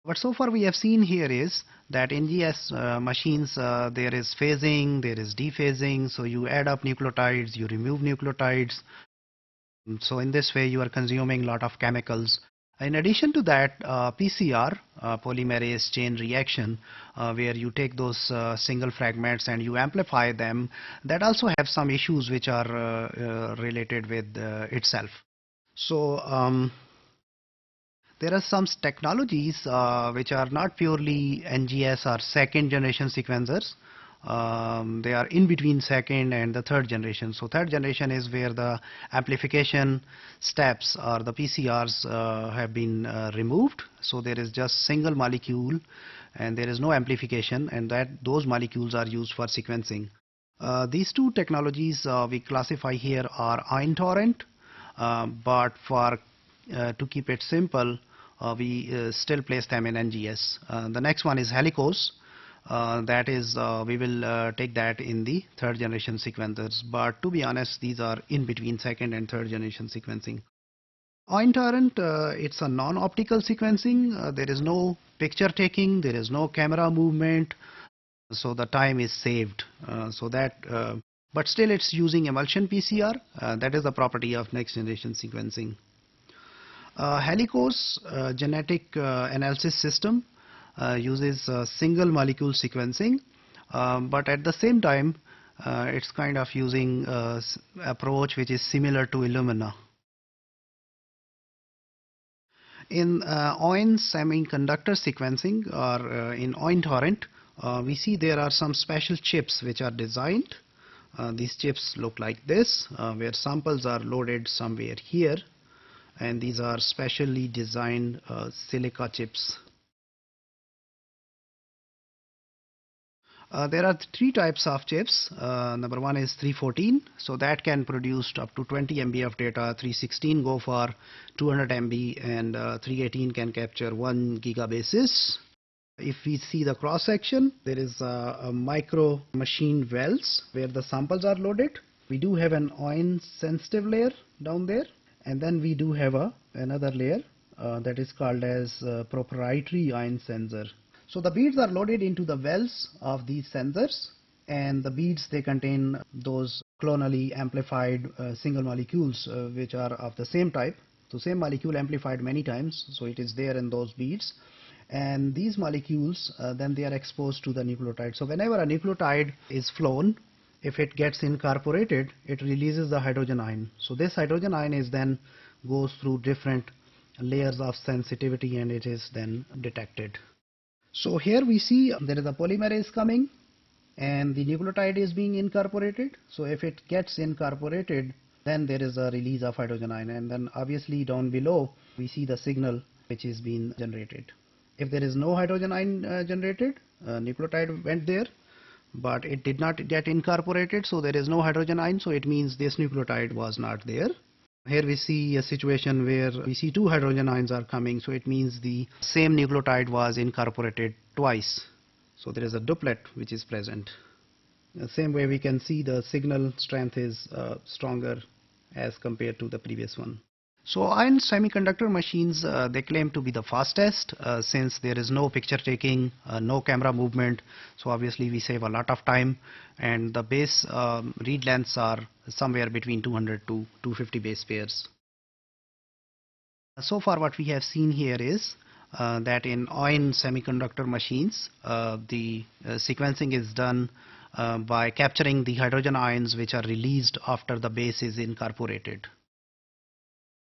What so far we have seen here is that in NGS machines there is phasing, there is dephasing, so you add up nucleotides, you remove nucleotides. So in this way you are consuming a lot of chemicals. In addition to that, PCR, polymerase chain reaction, where you take those single fragments and you amplify them, that also have some issues which are related with itself. So there are some technologies which are not purely NGS or second generation sequencers. They are in between second and the third generation. So third generation is where the amplification steps or the PCRs have been removed. So there is just single molecule and there is no amplification, and those molecules are used for sequencing. These two technologies we classify here are ion torrent, but to keep it simple, we still place them in NGS. The next one is helicose. That is, we will take that in the third generation sequencers, but to be honest, these are in between second and third generation sequencing. Ion torrent, it's a non-optical sequencing. There is no picture taking, there is no camera movement, so the time is saved. But still it's using emulsion PCR. That is the property of next generation sequencing. Helicose genetic analysis system uses single molecule sequencing, but at the same time it's kind of using approach which is similar to Illumina. In ion semiconductor sequencing or in ion torrent, we see there are some special chips which are designed. These chips look like this, where samples are loaded somewhere here, and these are specially designed silica chips. There are three types of chips. Number one is 314, so that can produce up to 20 MB of data. 316 go for 200 MB, and 318 can capture 1 gigabases. If we see the cross section, there is a micro machine wells where the samples are loaded. We do have an ion sensitive layer down there, and then we do have another layer that is called as proprietary ion sensor. So the beads are loaded into the wells of these sensors, and the beads, they contain those clonally amplified single molecules which are of the same type. So same molecule amplified many times, so it is there in those beads. And these molecules then they are exposed to the nucleotide. So whenever a nucleotide is flown, if it gets incorporated, it releases the hydrogen ion. So this hydrogen ion is then goes through different layers of sensitivity, and it is then detected. So here we see there is a polymerase coming and the nucleotide is being incorporated. So if it gets incorporated, then there is a release of hydrogen ion, and then obviously down below we see the signal which is being generated. If there is no hydrogen ion generated, nucleotide went there, but it did not get incorporated, so there is no hydrogen ion, so it means this nucleotide was not there. Here we see a situation where we see two hydrogen ions are coming, so it means the same nucleotide was incorporated twice. So there is a duplet which is present. The same way we can see the signal strength is stronger as compared to the previous one. So ion semiconductor machines, they claim to be the fastest since there is no picture taking, no camera movement. So obviously we save a lot of time, and the base read lengths are somewhere between 200 to 250 base pairs. So far what we have seen here is that in ion semiconductor machines, the sequencing is done by capturing the hydrogen ions which are released after the base is incorporated.